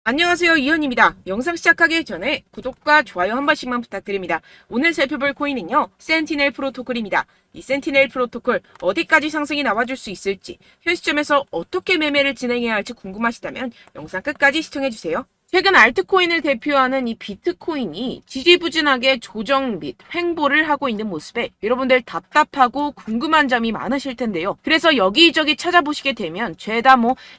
안녕하세요, 이현입니다. 영상 시작하기 전에 구독과 좋아요 한 번씩만 부탁드립니다. 오늘 살펴볼 코인은요, 센티넬 프로토콜입니다. 이 센티넬 프로토콜 어디까지 상승이 나와줄 수 있을지, 현 시점에서 어떻게 매매를 진행해야 할지 궁금하시다면 영상 끝까지 시청해주세요. 최근 알트코인을 대표하는 이 비트코인이 지지부진하게 조정 및 횡보를 하고 있는 모습에 여러분들 답답하고 궁금한 점이 많으실 텐데요. 그래서 여기저기 찾아보시게 되면 죄다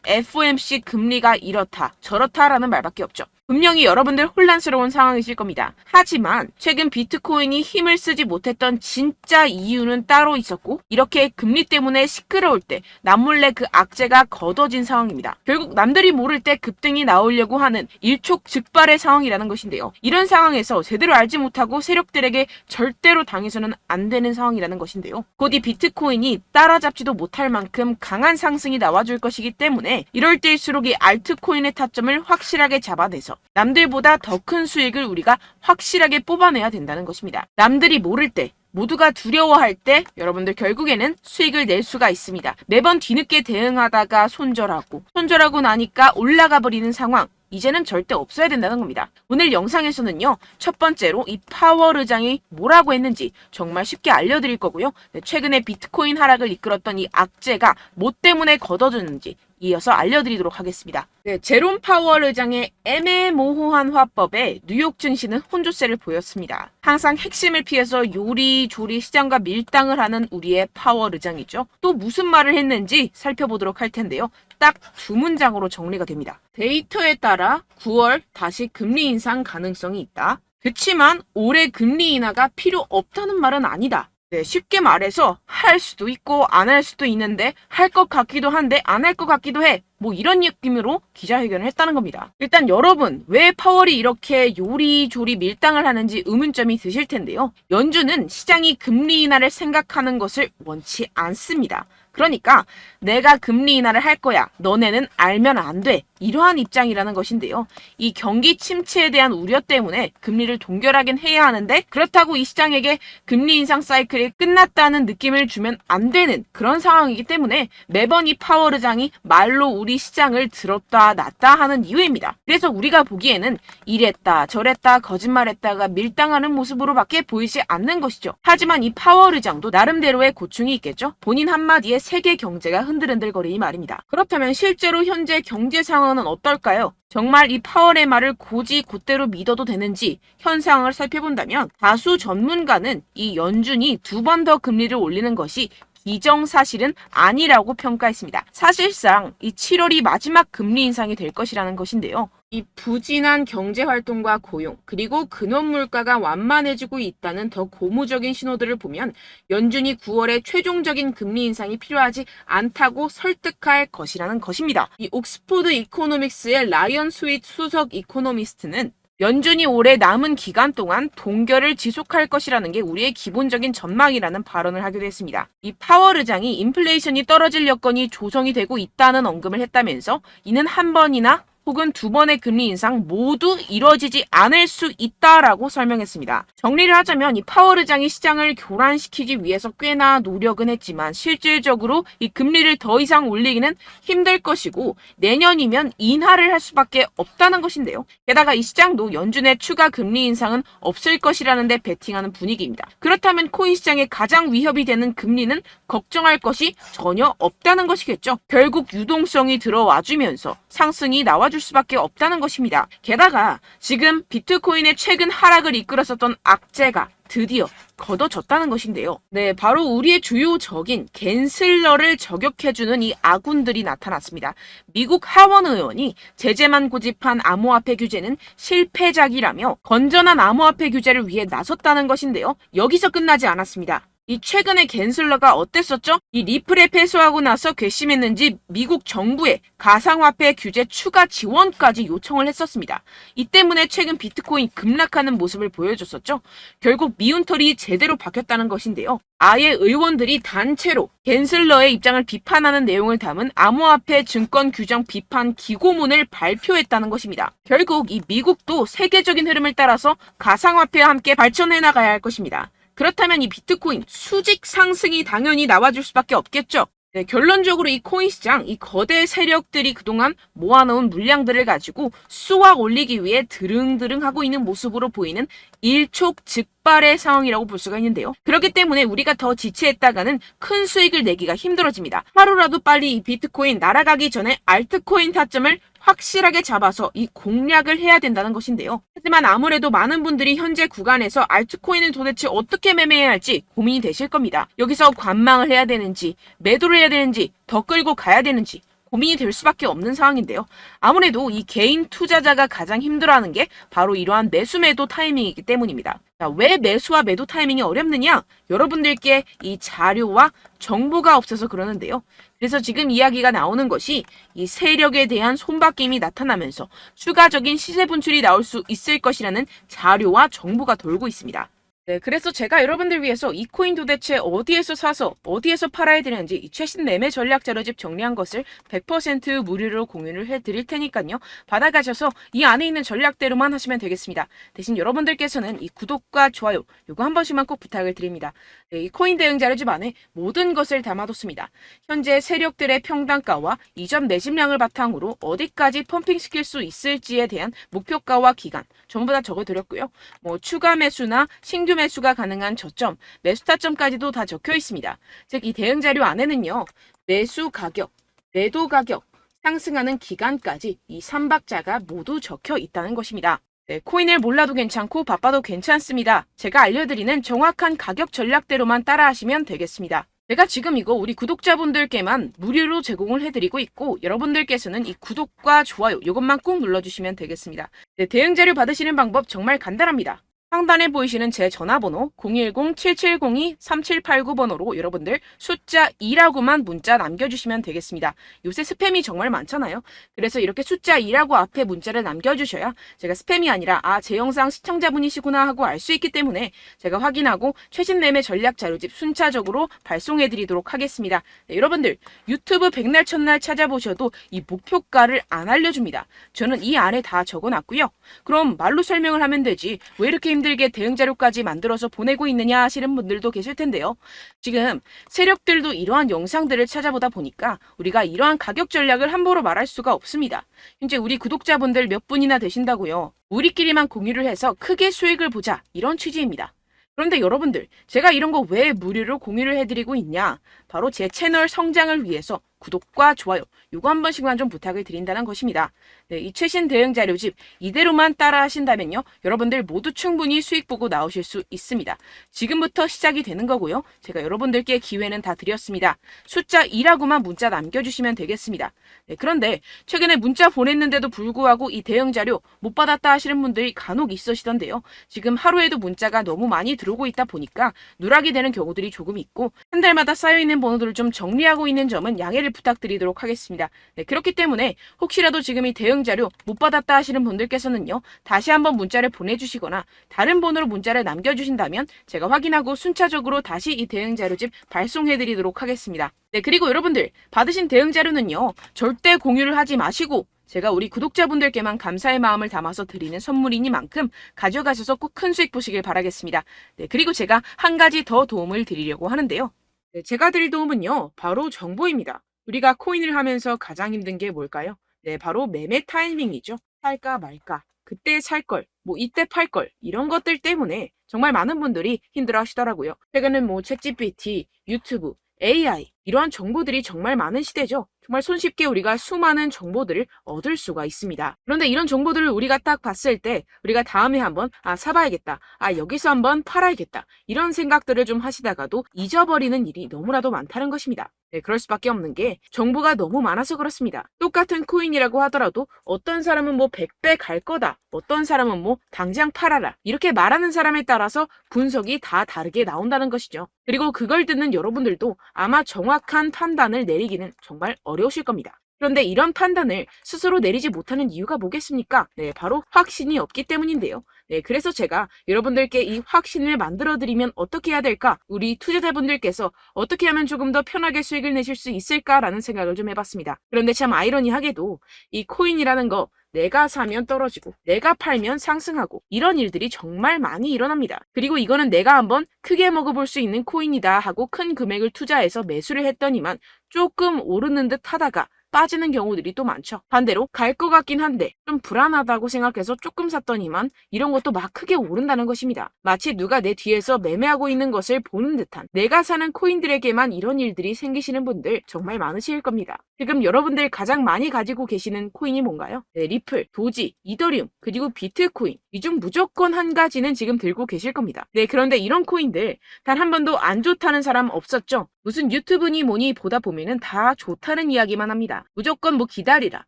FOMC 금리가 이렇다 저렇다라는 말밖에 없죠. 분명히 여러분들 혼란스러운 상황이실 겁니다. 하지만 최근 비트코인이 힘을 쓰지 못했던 진짜 이유는 따로 있었고, 이렇게 금리 때문에 시끄러울 때 남몰래 그 악재가 걷어진 상황입니다. 결국 남들이 모를 때 급등이 나오려고 하는 일촉즉발의 상황이라는 것인데요. 이런 상황에서 제대로 알지 못하고 세력들에게 절대로 당해서는 안 되는 상황이라는 것인데요. 곧 이 비트코인이 따라잡지도 못할 만큼 강한 상승이 나와줄 것이기 때문에 이럴 때일수록 이 알트코인의 타점을 확실하게 잡아내서 남들보다 더 큰 수익을 우리가 확실하게 뽑아내야 된다는 것입니다. 남들이 모를 때, 모두가 두려워할 때 여러분들 결국에는 수익을 낼 수가 있습니다. 매번 뒤늦게 대응하다가 손절하고 나니까 올라가 버리는 상황, 이제는 절대 없어야 된다는 겁니다. 오늘 영상에서는요, 첫 번째로 이 파월 의장이 뭐라고 했는지 정말 쉽게 알려드릴 거고요. 최근에 비트코인 하락을 이끌었던 이 악재가 뭐 때문에 걷어졌는지 이어서 알려드리도록 하겠습니다. 제롬 파월 의장의 애매모호한 화법에 뉴욕 증시는 혼조세를 보였습니다. 항상 핵심을 피해서 요리조리 시장과 밀당을 하는 우리의 파월 의장이죠. 또 무슨 말을 했는지 살펴보도록 할 텐데요. 딱 두 문장으로 정리가 됩니다. 데이터에 따라 9월 다시 금리 인상 가능성이 있다. 그치만 올해 금리 인하가 필요 없다는 말은 아니다. 쉽게 말해서 할 수도 있고 안 할 수도 있는데 할 것 같기도 한데 안 할 것 같기도 해. 이런 느낌으로 기자회견을 했다는 겁니다. 일단 여러분, 왜 파월이 이렇게 요리조리 밀당을 하는지 의문점이 드실 텐데요. 연준은 시장이 금리 인하를 생각하는 것을 원치 않습니다. 그러니까 내가 금리 인하를 할 거야. 너네는 알면 안 돼. 이러한 입장이라는 것인데요. 이 경기 침체에 대한 우려 때문에 금리를 동결하긴 해야 하는데, 그렇다고 이 시장에게 금리 인상 사이클이 끝났다는 느낌을 주면 안 되는 그런 상황이기 때문에 매번 이 파월 의장이 말로 우리 시장을 들었다 놨다 하는 이유입니다. 그래서 우리가 보기에는 이랬다 저랬다 거짓말했다가 밀당하는 모습으로밖에 보이지 않는 것이죠. 하지만 이 파월 의장도 나름대로의 고충이 있겠죠. 본인 한마디에 세계 경제가 흔들흔들거리니 말입니다. 그렇다면 실제로 현재 경제 상황은 어떨까요? 정말 이 파월의 말을 곧이 곧대로 믿어도 되는지 현 상황을 살펴본다면, 다수 전문가는 이 연준이 두 번 더 금리를 올리는 것이 기정사실은 아니라고 평가했습니다. 사실상 이 7월이 마지막 금리 인상이 될 것이라는 것인데요. 이 부진한 경제활동과 고용, 그리고 근원물가가 완만해지고 있다는 더 고무적인 신호들을 보면 연준이 9월에 최종적인 금리 인상이 필요하지 않다고 설득할 것이라는 것입니다. 이 옥스포드 이코노믹스의 라이언 스윗 수석 이코노미스트는 연준이 올해 남은 기간 동안 동결을 지속할 것이라는 게 우리의 기본적인 전망이라는 발언을 하기도 했습니다. 이 파월 의장이 인플레이션이 떨어질 여건이 조성이 되고 있다는 언급을 했다면서 이는 한 번이나 혹은 두 번의 금리 인상 모두 이뤄지지 않을 수 있다라고 설명했습니다. 정리를 하자면 이 파월 의장이 시장을 교란시키기 위해서 꽤나 노력은 했지만 실질적으로 이 금리를 더 이상 올리기는 힘들 것이고 내년이면 인하를 할 수밖에 없다는 것인데요. 게다가 이 시장도 연준의 추가 금리 인상은 없을 것이라는 데 베팅하는 분위기입니다. 그렇다면 코인 시장의 가장 위협이 되는 금리는 걱정할 것이 전혀 없다는 것이겠죠. 결국 유동성이 들어와주면서 상승이 나와줄 수밖에 없다는 것입니다. 게다가 지금 비트코인의 최근 하락을 이끌었었던 악재가 드디어 걷어졌다는 것인데요. 바로 우리의 주요 적인 갠슬러를 저격해주는 이 아군들이 나타났습니다. 미국 하원 의원이 제재만 고집한 암호화폐 규제는 실패작이라며 건전한 암호화폐 규제를 위해 나섰다는 것인데요. 여기서 끝나지 않았습니다. 이 최근에 갠슬러가 어땠었죠? 이 리플에 패소하고 나서 괘씸했는지 미국 정부에 가상화폐 규제 추가 지원까지 요청을 했었습니다. 이 때문에 최근 비트코인 급락하는 모습을 보여줬었죠. 결국 미운털이 제대로 박혔다는 것인데요. 아예 의원들이 단체로 갠슬러의 입장을 비판하는 내용을 담은 암호화폐 증권 규정 비판 기고문을 발표했다는 것입니다. 결국 이 미국도 세계적인 흐름을 따라서 가상화폐와 함께 발전해 나가야 할 것입니다. 그렇다면 이 비트코인 수직 상승이 당연히 나와줄 수밖에 없겠죠. 네, 결론적으로 이 코인 시장, 이 거대 세력들이 그동안 모아놓은 물량들을 가지고 수확 올리기 위해 드릉드릉 하고 있는 모습으로 보이는 일촉즉발의 상황이라고 볼 수가 있는데요. 그렇기 때문에 우리가 더 지체했다가는 큰 수익을 내기가 힘들어집니다. 하루라도 빨리 이 비트코인 날아가기 전에 알트코인 타점을 확실하게 잡아서 이 공략을 해야 된다는 것인데요. 하지만 아무래도 많은 분들이 현재 구간에서 알트코인을 도대체 어떻게 매매해야 할지 고민이 되실 겁니다. 여기서 관망을 해야 되는지, 매도를 해야 되는지, 더 끌고 가야 되는지 고민이 될 수밖에 없는 상황인데요. 아무래도 이 개인 투자자가 가장 힘들어하는 게 바로 이러한 매수 매도 타이밍이기 때문입니다. 자, 왜 매수와 매도 타이밍이 어렵느냐? 여러분들께 이 자료와 정보가 없어서 그러는데요. 그래서 지금 이야기가 나오는 것이 이 세력에 대한 손바뀜이 나타나면서 추가적인 시세 분출이 나올 수 있을 것이라는 자료와 정보가 돌고 있습니다. 네, 그래서 제가 여러분들 위해서 이 코인 도대체 어디에서 사서 어디에서 팔아야 되는지 이 최신 매매 전략 자료집 정리한 것을 100% 무료로 공유를 해드릴 테니까요. 받아가셔서 이 안에 있는 전략대로만 하시면 되겠습니다. 대신 여러분들께서는 이 구독과 좋아요 요거 한 번씩만 꼭 부탁을 드립니다. 네, 이 코인 대응 자료집 안에 모든 것을 담아뒀습니다. 현재 세력들의 평단가와 이전 매집량을 바탕으로 어디까지 펌핑시킬 수 있을지에 대한 목표가와 기간 전부 다 적어드렸고요. 뭐 추가 매수나 신규 매수가 가능한 저점, 매수 타점까지도 다 적혀 있습니다. 즉 이 대응 자료 안에는요. 매수 가격, 매도 가격, 상승하는 기간까지 이 3박자가 모두 적혀 있다는 것입니다. 네, 코인을 몰라도 괜찮고 바빠도 괜찮습니다. 제가 알려드리는 정확한 가격 전략대로만 따라하시면 되겠습니다. 제가 지금 이거 우리 구독자분들께만 무료로 제공을 해드리고 있고 여러분들께서는 이 구독과 좋아요 이것만 꼭 눌러주시면 되겠습니다. 네, 대응 자료 받으시는 방법 정말 간단합니다. 상단에 보이시는 제 전화번호 010-7702-3789번호로 여러분들 숫자 2라고만 문자 남겨주시면 되겠습니다. 요새 스팸이 정말 많잖아요. 그래서 이렇게 숫자 2라고 앞에 문자를 남겨주셔야 제가 스팸이 아니라 제 영상 시청자분이시구나 하고 알 수 있기 때문에 제가 확인하고 최신 매매 전략 자료집 순차적으로 발송해드리도록 하겠습니다. 네, 여러분들 유튜브 백날 첫날 찾아보셔도 이 목표가를 안 알려줍니다. 저는 이 안에 다 적어놨고요. 그럼 말로 설명을 하면 되지 왜 이렇게 힘들게 대응 자료까지 만들어서 보내고 있느냐 하시는 분들도 계실 텐데요. 지금 세력들도 이러한 영상들을 찾아보다 보니까 우리가 이러한 가격 전략을 함부로 말할 수가 없습니다. 현재 우리 구독자분들 몇 분이나 되신다고요. 우리끼리만 공유를 해서 크게 수익을 보자 이런 취지입니다. 그런데 여러분들 제가 이런 거 왜 무료로 공유를 해드리고 있냐? 바로 제 채널 성장을 위해서 구독과 좋아요 요거 한 번씩만 좀 부탁을 드린다는 것입니다. 네, 이 최신 대응 자료집 이대로만 따라 하신다면요. 여러분들 모두 충분히 수익 보고 나오실 수 있습니다. 지금부터 시작이 되는 거고요. 제가 여러분들께 기회는 다 드렸습니다. 숫자 2라고만 문자 남겨주시면 되겠습니다. 네, 그런데 최근에 문자 보냈는데도 불구하고 이 대응 자료 못 받았다 하시는 분들이 간혹 있으시던데요. 지금 하루에도 문자가 너무 많이 들어오고 있다 보니까 누락이 되는 경우들이 조금 있고 한 달마다 쌓여있는 번호들을 좀 정리하고 있는 점은 양해를 부탁드리도록 하겠습니다. 네, 그렇기 때문에 혹시라도 지금 이 대응 자료 못 받았다 하시는 분들께서는요. 다시 한번 문자를 보내주시거나 다른 번호로 문자를 남겨주신다면 제가 확인하고 순차적으로 다시 이 대응 자료집 발송해드리도록 하겠습니다. 네, 그리고 여러분들 받으신 대응 자료는요. 절대 공유를 하지 마시고 제가 우리 구독자분들께만 감사의 마음을 담아서 드리는 선물이니만큼 가져가셔서 꼭 큰 수익 보시길 바라겠습니다. 네, 그리고 제가 한 가지 더 도움을 드리려고 하는데요. 네, 제가 드릴 도움은요. 바로 정보입니다. 우리가 코인을 하면서 가장 힘든 게 뭘까요? 네, 바로 매매 타이밍이죠. 살까 말까, 그때 살 걸, 뭐 이때 팔 걸, 이런 것들 때문에 정말 많은 분들이 힘들어 하시더라고요. 최근은 뭐 챗GPT, 유튜브, AI 이러한 정보들이 정말 많은 시대죠. 정말 손쉽게 우리가 수많은 정보들을 얻을 수가 있습니다. 그런데 이런 정보들을 우리가 딱 봤을 때 우리가 다음에 한번 사봐야겠다. 여기서 한번 팔아야겠다. 이런 생각들을 좀 하시다가도 잊어버리는 일이 너무나도 많다는 것입니다. 네, 그럴 수밖에 없는 게 정보가 너무 많아서 그렇습니다. 똑같은 코인이라고 하더라도 어떤 사람은 뭐 100배 갈 거다. 어떤 사람은 뭐 당장 팔아라. 이렇게 말하는 사람에 따라서 분석이 다 다르게 나온다는 것이죠. 그리고 그걸 듣는 여러분들도 아마 정확한 판단을 내리기는 정말 어려우실 겁니다. 그런데 이런 판단을 스스로 내리지 못하는 이유가 뭐겠습니까? 네, 바로 확신이 없기 때문인데요. 네, 그래서 제가 여러분들께 이 확신을 만들어드리면 어떻게 해야 될까? 우리 투자자분들께서 어떻게 하면 조금 더 편하게 수익을 내실 수 있을까라는 생각을 좀 해봤습니다. 그런데 참 아이러니하게도 이 코인이라는 거 내가 사면 떨어지고 내가 팔면 상승하고 이런 일들이 정말 많이 일어납니다. 그리고 이거는 내가 한번 크게 먹어볼 수 있는 코인이다 하고 큰 금액을 투자해서 매수를 했더니만 조금 오르는 듯 하다가 빠지는 경우들이 또 많죠. 반대로 갈 것 같긴 한데 좀 불안하다고 생각해서 조금 샀더니만 이런 것도 막 크게 오른다는 것입니다. 마치 누가 내 뒤에서 매매하고 있는 것을 보는 듯한, 내가 사는 코인들에게만 이런 일들이 생기시는 분들 정말 많으실 겁니다. 지금 여러분들 가장 많이 가지고 계시는 코인이 뭔가요? 네, 리플, 도지, 이더리움, 그리고 비트코인. 이 중 무조건 한 가지는 지금 들고 계실 겁니다. 네, 그런데 이런 코인들 단 한 번도 안 좋다는 사람 없었죠? 무슨 유튜브니 뭐니 보다 보면은 다 좋다는 이야기만 합니다. 무조건 뭐 기다리라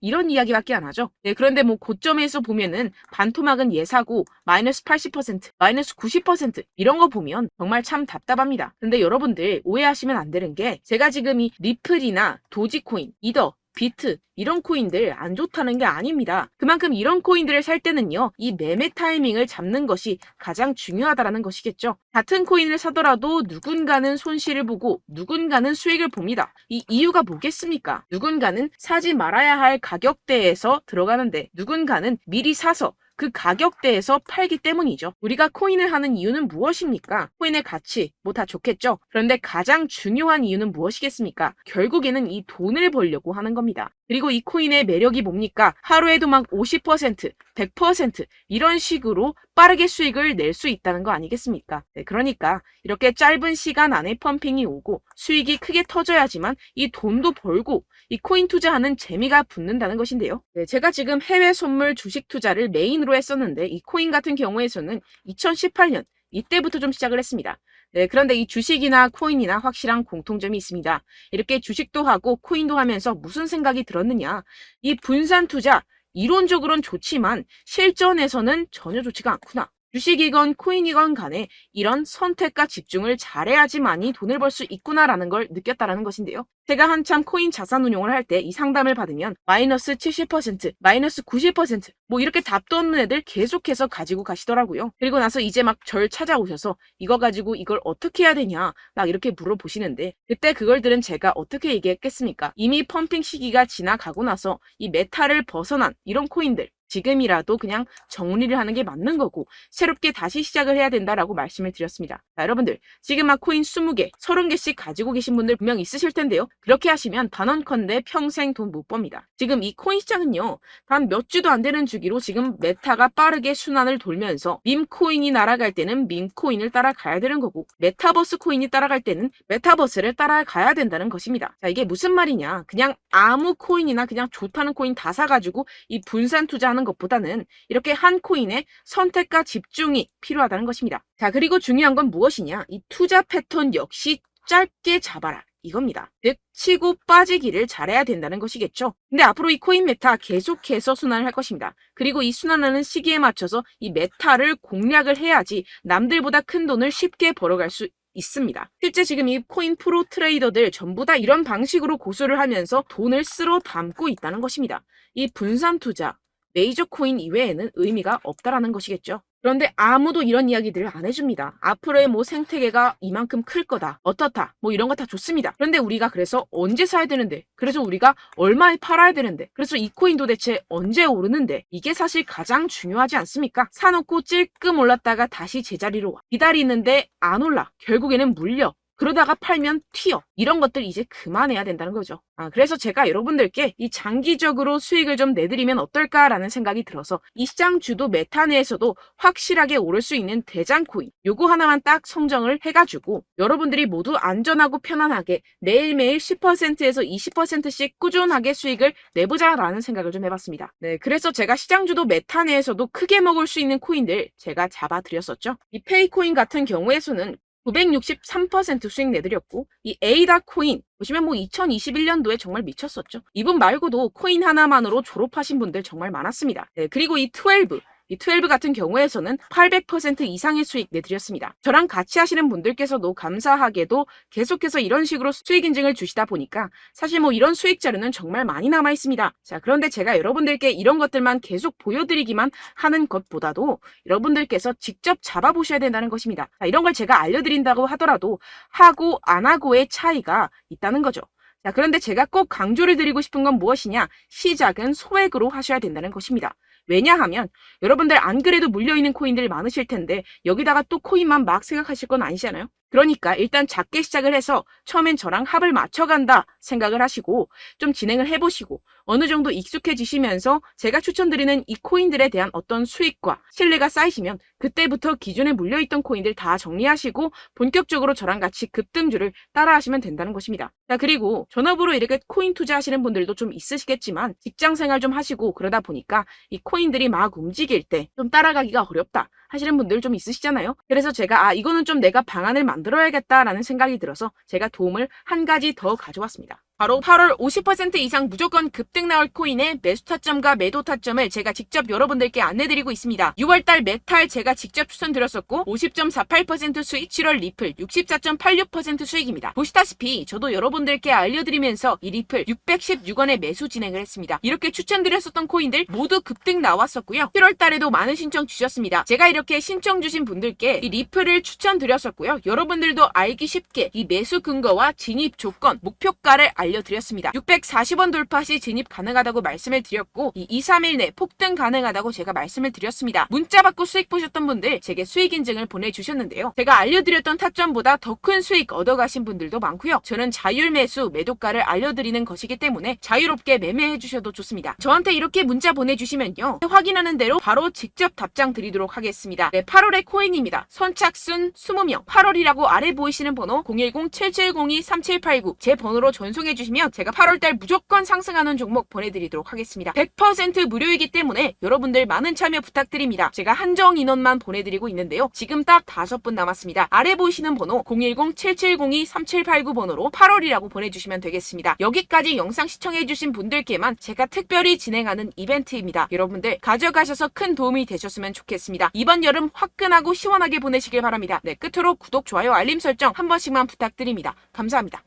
이런 이야기밖에 안 하죠. 네, 그런데 뭐 고점에서 보면은 반토막은 예사고 마이너스 80%, 마이너스 90% 이런 거 보면 정말 참 답답합니다. 근데 여러분들 오해하시면 안 되는 게, 제가 지금 이 리플이나 도지코인, 이더, 비트 이런 코인들 안 좋다는 게 아닙니다. 그만큼 이런 코인들을 살 때는요, 이 매매 타이밍을 잡는 것이 가장 중요하다는 것이겠죠. 같은 코인을 사더라도 누군가는 손실을 보고 누군가는 수익을 봅니다. 이 이유가 뭐겠습니까? 누군가는 사지 말아야 할 가격대에서 들어가는데 누군가는 미리 사서 그 가격대에서 팔기 때문이죠. 우리가 코인을 하는 이유는 무엇입니까? 코인의 가치, 뭐 다 좋겠죠. 그런데 가장 중요한 이유는 무엇이겠습니까? 결국에는 이 돈을 벌려고 하는 겁니다. 그리고 이 코인의 매력이 뭡니까? 하루에도 막 50%, 100% 이런 식으로 빠르게 수익을 낼 수 있다는 거 아니겠습니까? 네, 그러니까 이렇게 짧은 시간 안에 펌핑이 오고 수익이 크게 터져야지만 이 돈도 벌고 이 코인 투자하는 재미가 붙는다는 것인데요. 네, 제가 지금 해외 선물 주식 투자를 메인으로 했었는데 이 코인 같은 경우에서는 2018년 이때부터 좀 시작을 했습니다. 네, 그런데 이 주식이나 코인이나 확실한 공통점이 있습니다. 이렇게 주식도 하고 코인도 하면서 무슨 생각이 들었느냐? 이 분산 투자, 이론적으로는 좋지만 실전에서는 전혀 좋지가 않구나. 주식이건 코인이건 간에 이런 선택과 집중을 잘해야지만이 돈을 벌 수 있구나라는 걸 느꼈다라는 것인데요. 제가 한참 코인 자산 운용을 할 때 이 상담을 받으면 마이너스 70%, 마이너스 90%, 뭐 이렇게 답도 없는 애들 계속해서 가지고 가시더라고요. 그리고 나서 이제 막 절 찾아오셔서 이거 가지고 이걸 어떻게 해야 되냐 막 이렇게 물어보시는데, 그때 그걸 들은 제가 어떻게 얘기했겠습니까? 이미 펌핑 시기가 지나가고 나서 이 메타를 벗어난 이런 코인들, 지금이라도 그냥 정리를 하는 게 맞는 거고 새롭게 다시 시작을 해야 된다라고 말씀을 드렸습니다. 자, 여러분들 지금 막 코인 20개, 30개씩 가지고 계신 분들 분명 있으실 텐데요. 그렇게 하시면 단언컨대 평생 돈 못 법니다. 지금 이 코인 시장은요, 단 몇 주도 안 되는 주기로 지금 메타가 빠르게 순환을 돌면서 밈코인이 날아갈 때는 밈코인을 따라가야 되는 거고 메타버스 코인이 따라갈 때는 메타버스를 따라가야 된다는 것입니다. 자, 이게 무슨 말이냐? 그냥 아무 코인이나 그냥 좋다는 코인 다 사가지고 이 분산 투자하는 것보다는 이렇게 한 코인에 선택과 집중이 필요하다는 것입니다. 자, 그리고 중요한 건 무엇이냐? 이 투자 패턴 역시 짧게 잡아라. 이겁니다. 즉 치고 빠지기를 잘해야 된다는 것이겠죠. 근데 앞으로 이 코인 메타 계속해서 순환을 할 것입니다. 그리고 이 순환하는 시기에 맞춰서 이 메타를 공략을 해야지 남들보다 큰 돈을 쉽게 벌어갈 수 있습니다. 실제 지금 이 코인 프로 트레이더들 전부 다 이런 방식으로 고수를 하면서 돈을 쓸어 담고 있다는 것입니다. 이 분산 투자, 메이저 코인 이외에는 의미가 없다라는 것이겠죠. 그런데 아무도 이런 이야기들을 안 해줍니다. 앞으로의 뭐 생태계가 이만큼 클 거다, 어떻다, 뭐 이런 거 다 좋습니다. 그런데 우리가 그래서 언제 사야 되는데, 그래서 우리가 얼마에 팔아야 되는데, 그래서 이 코인 도대체 언제 오르는데, 이게 사실 가장 중요하지 않습니까? 사놓고 찔끔 올랐다가 다시 제자리로 와. 기다리는데 안 올라. 결국에는 물려. 그러다가 팔면 튀어. 이런 것들 이제 그만해야 된다는 거죠. 그래서 제가 여러분들께 이 장기적으로 수익을 좀 내드리면 어떨까라는 생각이 들어서 이 시장 주도 메타 내에서도 확실하게 오를 수 있는 대장 코인, 요거 하나만 딱 선정을 해가지고 여러분들이 모두 안전하고 편안하게 매일매일 10%에서 20%씩 꾸준하게 수익을 내보자라는 생각을 좀 해봤습니다. 네, 그래서 제가 시장 주도 메타 내에서도 크게 먹을 수 있는 코인들 제가 잡아드렸었죠. 이 페이코인 같은 경우에서는 963% 수익 내드렸고, 이 에이다 코인 보시면 뭐 2021년도에 정말 미쳤었죠. 이분 말고도 코인 하나만으로 졸업하신 분들 정말 많았습니다. 네, 그리고 이 12 같은 경우에서는 800% 이상의 수익 내드렸습니다. 저랑 같이 하시는 분들께서도 감사하게도 계속해서 이런 식으로 수익 인증을 주시다 보니까 사실 뭐 이런 수익 자료는 정말 많이 남아 있습니다. 자, 그런데 제가 여러분들께 이런 것들만 계속 보여드리기만 하는 것보다도 여러분들께서 직접 잡아보셔야 된다는 것입니다. 자, 이런 걸 제가 알려드린다고 하더라도 하고 안 하고의 차이가 있다는 거죠. 자, 그런데 제가 꼭 강조를 드리고 싶은 건 무엇이냐? 시작은 소액으로 하셔야 된다는 것입니다. 왜냐하면 여러분들 안 그래도 물려있는 코인들 많으실 텐데 여기다가 또 코인만 막 생각하실 건 아니잖아요. 그러니까 일단 작게 시작을 해서 처음엔 저랑 합을 맞춰간다 생각을 하시고 좀 진행을 해보시고 어느 정도 익숙해지시면서 제가 추천드리는 이 코인들에 대한 어떤 수익과 신뢰가 쌓이시면 그때부터 기존에 물려있던 코인들 다 정리하시고 본격적으로 저랑 같이 급등주를 따라하시면 된다는 것입니다. 자, 그리고 전업으로 이렇게 코인 투자하시는 분들도 좀 있으시겠지만 직장 생활 좀 하시고 그러다 보니까 이 코인들이 막 움직일 때 좀 따라가기가 어렵다 하시는 분들 좀 있으시잖아요. 그래서 제가 이거는 좀 내가 방안을 만들어야겠다라는 생각이 들어서 제가 도움을 한 가지 더 가져왔습니다. 바로 8월 50% 이상 무조건 급등 나올 코인의 매수 타점과 매도 타점을 제가 직접 여러분들께 안내드리고 있습니다. 6월달 메탈 제가 직접 추천드렸었고 50.48% 수익, 7월 리플 64.86% 수익입니다. 보시다시피 저도 여러분들께 알려드리면서 이 리플 616원에 매수 진행을 했습니다. 이렇게 추천드렸었던 코인들 모두 급등 나왔었고요. 7월달에도 많은 신청 주셨습니다. 제가 이렇게 신청 주신 분들께 이 리플을 추천드렸었고요. 여러분들도 알기 쉽게 이 매수 근거와 진입 조건, 목표가를 알려드렸습니다. 640원 돌파 시 진입 가능하다고 말씀을 드렸고 이 2, 3일 내 폭등 가능하다고 제가 말씀을 드렸습니다. 문자 받고 수익 보셨던 분들 제게 수익 인증을 보내주셨는데요. 제가 알려드렸던 타점보다 더 큰 수익 얻어가신 분들도 많고요. 저는 자율 매수, 매도가를 알려드리는 것이기 때문에 자유롭게 매매해 주셔도 좋습니다. 저한테 이렇게 문자 보내주시면요. 확인하는 대로 바로 직접 답장 드리도록 하겠습니다. 네, 8월의 코인입니다. 선착순 20명, 8월이라고 아래 보이시는 번호 010-7702-3789 제 번호로 전송해 주시면 제가 8월달 무조건 상승하는 종목 보내드리도록 하겠습니다. 100% 무료이기 때문에 여러분들 많은 참여 부탁드립니다. 제가 한정 인원만 보내드리고 있는데요. 지금 딱 5분 남았습니다. 아래 보이시는 번호 010-7702-3789 번호로 8월이라고 보내주시면 되겠습니다. 여기까지 영상 시청해주신 분들께만 제가 특별히 진행하는 이벤트입니다. 여러분들 가져가셔서 큰 도움이 되셨으면 좋겠습니다. 이번 여름 화끈하고 시원하게 보내시길 바랍니다. 네, 끝으로 구독, 좋아요, 알림 설정 한 번씩만 부탁드립니다. 감사합니다.